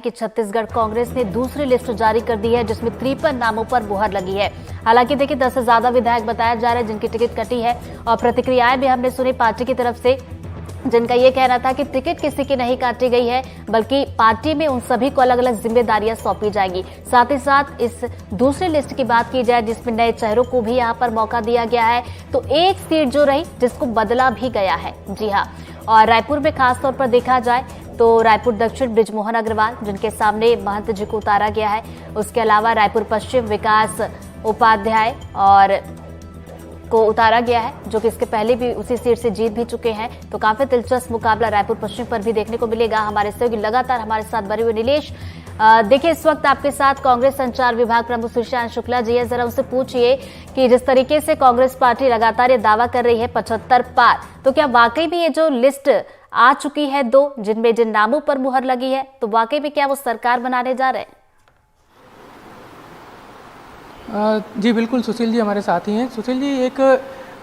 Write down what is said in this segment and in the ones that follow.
कि छत्तीसगढ़ कांग्रेस ने दूसरी लिस्ट जारी कर दी है जिसमें 53 नामों पर मुहर लगी है। हालांकि देखिए 10 से ज्यादा विधायक बताया जा रहा है जिनकी टिकट कटी है और प्रतिक्रियाएं भी हमने सुनी पार्टी की तरफ से, जिनका ये कहना था कि टिकट किसी की नहीं काटी गई है बल्कि पार्टी में उन सभी को अलग अलग जिम्मेदारियां सौंपी जाएंगी। साथ ही साथ इस दूसरी लिस्ट की बात की जाए जिसमें नए चेहरों को भी यहां पर मौका दिया गया है तो एक सीट जो रही जिसको बदला भी गया है। जी हाँ, और रायपुर में खासतौर पर देखा जाए तो रायपुर दक्षिण बृजमोहन अग्रवाल जिनके सामने महंत जी को उतारा गया है, उसके अलावा रायपुर पश्चिम विकास उपाध्याय और को उतारा गया है जो कि इसके पहले भी उसी सीट से जीत भी चुके हैं। तो काफी दिलचस्प मुकाबला रायपुर पश्चिम पर भी देखने को मिलेगा। हमारे सहयोगी लगातार हमारे साथ बने हुए नीलेश, देखिए इस वक्त आपके साथ कांग्रेस संचार विभाग प्रमुख सुशांत शुक्ला जी है। जरा उनसे पूछिए कि जिस तरीके से कांग्रेस पार्टी लगातार ये दावा कर रही है 75 पार, तो क्या वाकई में ये जो लिस्ट आ चुकी है दो जिन नामों पर मुहर लगी है, तो वाकई में क्या वो सरकार बनाने जा रहे हैं? जी बिल्कुल, सुशील जी हमारे साथ ही हैं। सुशील जी, एक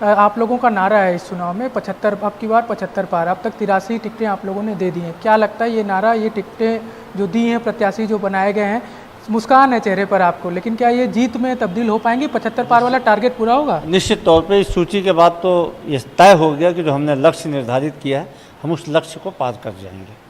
आप लोगों का नारा है इस चुनाव में 75, अब की बार 75 पार, अब तक 83 टिकटें आप लोगों ने दे दी हैं। क्या लगता है ये नारा, ये टिकटें जो दी हैं, प्रत्याशी जो बनाए गए हैं, मुस्कान है चेहरे पर आपको, लेकिन क्या ये जीत में तब्दील हो पाएंगी? 75 पार वाला टारगेट पूरा होगा? निश्चित तौर पे इस सूची के बाद तो ये तय हो गया कि जो हमने लक्ष्य निर्धारित किया है हम उस लक्ष्य को पार कर जाएंगे।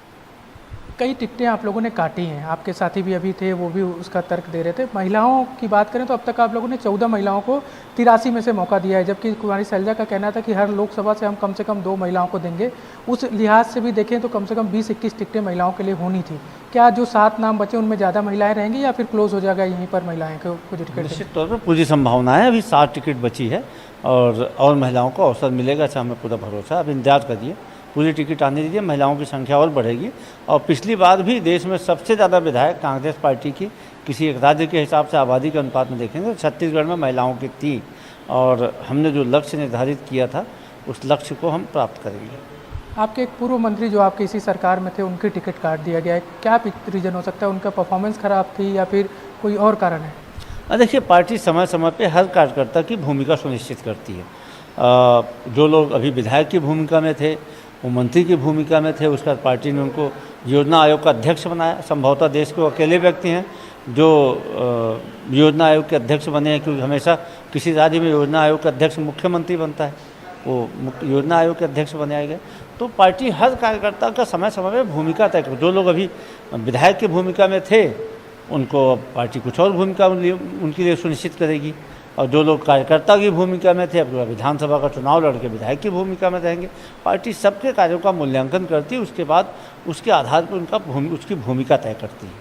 कई टिकटें आप लोगों ने काटी हैं, आपके साथी भी अभी थे, वो भी उसका तर्क दे रहे थे। महिलाओं की बात करें तो अब तक आप लोगों ने 14 महिलाओं को 83 में से मौका दिया है, जबकि कुमारी शैलजा का कहना था कि हर लोकसभा से हम कम से कम 2 महिलाओं को देंगे। उस लिहाज से भी देखें तो कम से कम 20-21 टिकटें महिलाओं के लिए होनी थी। क्या जो 7 नाम बचे उनमें ज़्यादा महिलाएं रहेंगी या फिर क्लोज हो जाएगा यहीं पर महिलाएं को जो टिकट? निश्चित तौर पर पूरी संभावना है, अभी 7 टिकट बची है और महिलाओं को अवसर मिलेगा, ऐसा हमें पूरा भरोसा है। अब इंतजार करिए, पूरी टिकट आने दीजिए, महिलाओं की संख्या और बढ़ेगी। और पिछली बार भी देश में सबसे ज़्यादा विधायक कांग्रेस पार्टी की किसी एक राज्य के हिसाब से आबादी के अनुपात में देखेंगे तो छत्तीसगढ़ में महिलाओं की थी और हमने जो लक्ष्य निर्धारित किया था उस लक्ष्य को हम प्राप्त करेंगे। आपके एक पूर्व मंत्री जो आपके इसी सरकार में थे उनकी टिकट काट दिया गया है, क्या रीज़न हो सकता है? उनका परफॉर्मेंस खराब थी या फिर कोई और कारण है? देखिए, पार्टी समय समय पे हर कार्यकर्ता की भूमिका सुनिश्चित करती है। जो लोग अभी विधायक की भूमिका में थे वो मंत्री की भूमिका में थे, उसके बाद पार्टी ने उनको योजना आयोग का अध्यक्ष बनाया। संभवतः देश के वो अकेले व्यक्ति हैं जो योजना आयोग के अध्यक्ष बने हैं, क्योंकि हमेशा किसी राज्य में योजना आयोग का अध्यक्ष मुख्यमंत्री बनता है, वो योजना आयोग के अध्यक्ष बनाए गए। तो पार्टी हर कार्यकर्ता का समय समय में भूमिका तय कर, जो लोग अभी विधायक की भूमिका में थे उनको पार्टी कुछ और भूमिका उनके लिए सुनिश्चित करेगी, और जो लोग कार्यकर्ता की भूमिका में थे अब विधानसभा का चुनाव लड़के विधायक की भूमिका में रहेंगे। पार्टी सबके कार्यों का मूल्यांकन करती है, उसके बाद उसके आधार पर उसकी भूमिका तय करती है।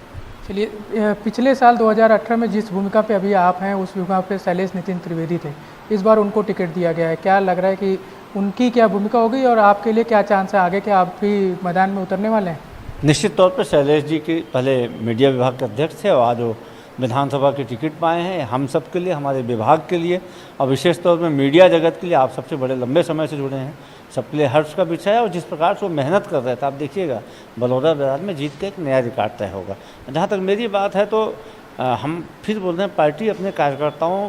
चलिए, पिछले साल 2018 में जिस भूमिका पे अभी आप हैं उस भूमिका पे शैलेश नितिन त्रिवेदी थे, इस बार उनको टिकट दिया गया है। क्या लग रहा है कि उनकी क्या भूमिका होगी और आपके लिए क्या चांस है आगे, क्या आप भी मैदान में उतरने वाले हैं? निश्चित तौर पर शैलेश जी की पहले मीडिया विभाग के अध्यक्ष थे और आज वो विधानसभा की टिकट पाए हैं। हम सब के लिए, हमारे विभाग के लिए और विशेष तौर पर मीडिया जगत के लिए, आप सबसे बड़े लंबे समय से जुड़े हैं, सबके लिए हर्ष का विषय है। और जिस प्रकार से वो मेहनत कर रहे थे, आप देखिएगा बलौदा बाजार में जीत के एक नया रिकॉर्ड तय होगा। जहाँ तक मेरी बात है तो हम फिर बोल रहे हैं, पार्टी अपने कार्यकर्ताओं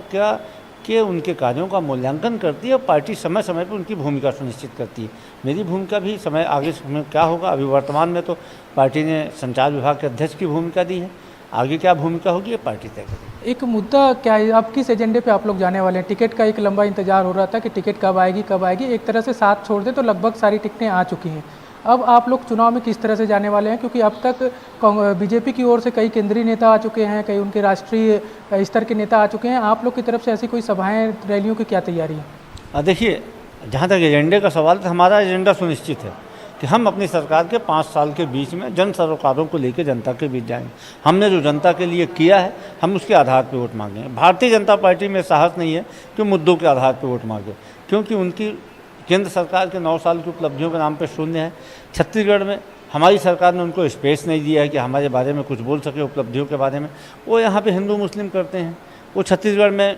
के उनके कार्यों का मूल्यांकन करती है और पार्टी समय समय पर उनकी भूमिका सुनिश्चित करती है। मेरी भूमिका भी समय आगे समय क्या होगा, अभी वर्तमान में तो पार्टी ने संचार विभाग के अध्यक्ष की भूमिका दी है, आगे क्या भूमिका होगी ये पार्टी तय करेगी। एक मुद्दा क्या है, अब किस एजेंडे पे आप लोग जाने वाले हैं? टिकट का एक लंबा इंतजार हो रहा था कि टिकट कब आएगी। एक तरह से साथ छोड़ दे तो लगभग सारी टिकटें आ चुकी हैं। अब आप लोग चुनाव में किस तरह से जाने वाले हैं? क्योंकि अब तक बीजेपी की ओर से कई केंद्रीय नेता आ चुके हैं, कई उनके राष्ट्रीय स्तर के नेता आ चुके हैं। आप लोग की तरफ से ऐसी कोई सभाएँ, रैलियों की क्या तैयारी है? देखिए, जहाँ तक एजेंडे का सवाल है, हमारा एजेंडा सुनिश्चित है कि हम अपनी सरकार के 5 साल के बीच में जन सरोकारों को लेकर जनता के बीच जाएंगे। हमने जो जनता के लिए किया है हम उसके आधार पर वोट मांगेंगे। भारतीय जनता पार्टी में साहस नहीं है कि मुद्दों के आधार पर वोट मांगे, क्योंकि उनकी केंद्र सरकार के 9 साल की उपलब्धियों के नाम पर शून्य है। छत्तीसगढ़ में हमारी सरकार ने उनको स्पेस नहीं दिया है कि हमारे बारे में कुछ बोल सके, उपलब्धियों के बारे में। वो यहाँ पे हिंदू मुस्लिम करते हैं, वो छत्तीसगढ़ में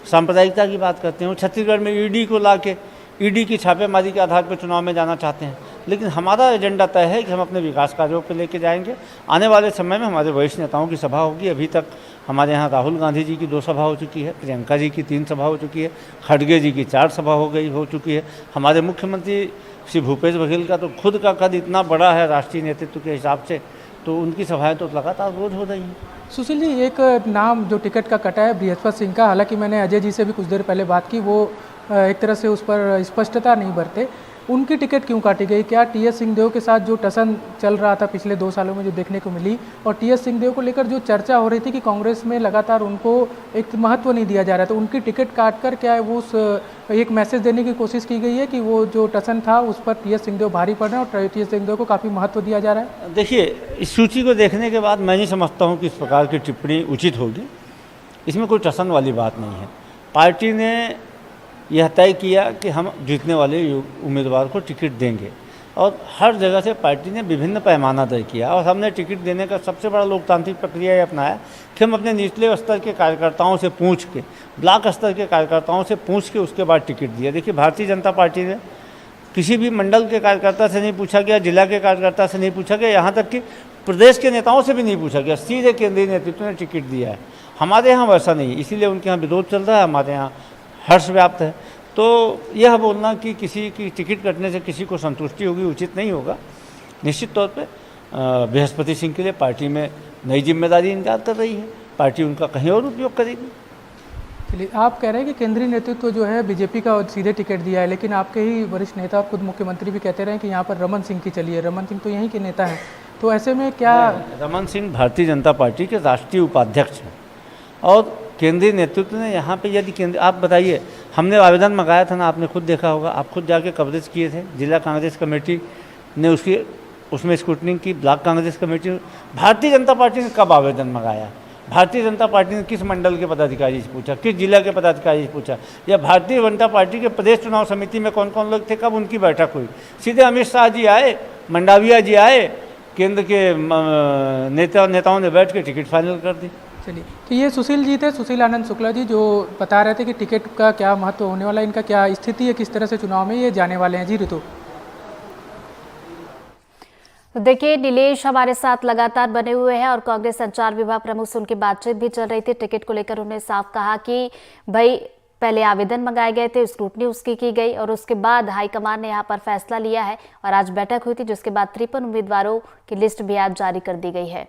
सांप्रदायिकता की बात करते हैं, वो छत्तीसगढ़ में ईडी को ला के ईडी की छापेमारी के आधार पर चुनाव में जाना चाहते हैं। लेकिन हमारा एजेंडा तय है कि हम अपने विकास कार्यों पर लेके जाएंगे। आने वाले समय में हमारे वरिष्ठ नेताओं की सभा होगी। अभी तक हमारे यहाँ राहुल गांधी जी की 2 सभा हो चुकी है, प्रियंका जी की 3 सभा हो चुकी है, खड़गे जी की 4 सभा हो चुकी है। हमारे मुख्यमंत्री श्री भूपेश बघेल का तो खुद का कद इतना बड़ा है राष्ट्रीय नेतृत्व के हिसाब से तो उनकी सभाएं तो लगातार रोज हो रही हैं। सुशील जी, एक नाम जो टिकट का कटा है बृहस्पति सिंह का, हालांकि मैंने अजय जी से भी कुछ देर पहले बात की, वो एक तरह से उस पर स्पष्टता नहीं बरते। उनकी टिकट क्यों काटी गई? क्या टीएस सिंहदेव के साथ जो टसन चल रहा था पिछले 2 सालों में जो देखने को मिली, और टीएस सिंहदेव को लेकर जो चर्चा हो रही थी कि कांग्रेस में लगातार उनको एक महत्व नहीं दिया जा रहा था, उनकी टिकट काटकर क्या वो एक मैसेज देने की कोशिश की गई है कि वो जो टसन था उस पर टीएस सिंहदेव भारी पड़ रहे हैं और टीएस सिंहदेव को काफ़ी महत्व दिया जा रहा है? देखिए, इस सूची को देखने के बाद मैं नहीं समझता हूँ कि इस प्रकार की टिप्पणी उचित होगी। इसमें कोई टसन वाली बात नहीं है। पार्टी ने यह तय किया कि हम जीतने वाले उम्मीदवार को टिकट देंगे, और हर जगह से पार्टी ने विभिन्न पैमाना तय किया, और हमने टिकट देने का सबसे बड़ा लोकतांत्रिक प्रक्रिया ये अपनाया कि हम अपने निचले स्तर के कार्यकर्ताओं से पूछ के, ब्लॉक स्तर के कार्यकर्ताओं से पूछ के उसके बाद टिकट दिया। देखिए, भारतीय जनता पार्टी ने किसी भी मंडल के कार्यकर्ता से नहीं पूछा गया, जिला के कार्यकर्ता से नहीं पूछा गया, यहाँ तक कि प्रदेश के नेताओं से भी नहीं पूछा गया, सीधे केंद्रीय नेतृत्व ने टिकट दिया है। हमारे यहाँ वैसा नहीं, इसीलिए उनके यहाँ विरोध चल रहा है, हमारे यहाँ हर्ष व्याप्त है। तो यह बोलना कि किसी की टिकट कटने से किसी को संतुष्टि होगी, उचित नहीं होगा। निश्चित तौर पे बृहस्पति सिंह के लिए पार्टी में नई जिम्मेदारी इंतजार कर रही है, पार्टी उनका कहीं और उपयोग करेगी। चलिए, आप कह रहे हैं कि केंद्रीय नेतृत्व जो है बीजेपी का सीधे टिकट दिया है, लेकिन आपके ही वरिष्ठ नेता और खुद मुख्यमंत्री भी कहते रहे कि यहाँ पर रमन सिंह की चली है। रमन सिंह तो यहीं के नेता हैं, तो ऐसे में क्या? रमन सिंह भारतीय जनता पार्टी के राष्ट्रीय उपाध्यक्ष हैं, और केंद्रीय नेतृत्व ने यहाँ पे यदि केंद्र, आप बताइए, हमने आवेदन मंगाया था ना, आपने खुद देखा होगा, आप खुद जाके कवरेज किए थे, जिला कांग्रेस कमेटी ने उसमें स्क्रूटनिंग की, block Congress committee. Bharatiya Janata party ने कब आवेदन मंगाया? भारतीय जनता पार्टी ने किस मंडल के पदाधिकारी से पूछा, किस जिला के पदाधिकारी से पूछा, या भारतीय जनता पार्टी के प्रदेश चुनाव समिति में कौन कौन लोग थे, कब उनकी बैठक हुई? सीधे अमित शाह जी आए, मंडाविया जी आए, केंद्र के नेताओं ने बैठ के टिकट फाइनल कर दी। चलिए, तो ये सुशील जी थे, सुशील आनंद शुक्ला जी, जो बता रहे थे कि टिकट का क्या महत्व होने वाला है, इनका क्या स्थिति है, किस तरह से चुनाव में ये जाने वाले हैं। जी ऋतु। देखिए, नीलेश हमारे साथ लगातार बने हुए हैं और कांग्रेस संचार विभाग प्रमुख से उनकी बातचीत भी चल रही थी। टिकट को लेकर उन्होंने साफ कहा कि भाई पहले आवेदन मंगाए गए थे, स्क्रूटनी उसकी की गई और उसके बाद हाईकमान ने यहाँ पर फैसला लिया है, और आज बैठक हुई थी जिसके बाद 53 उम्मीदवारों की लिस्ट भी आज जारी कर दी गई है।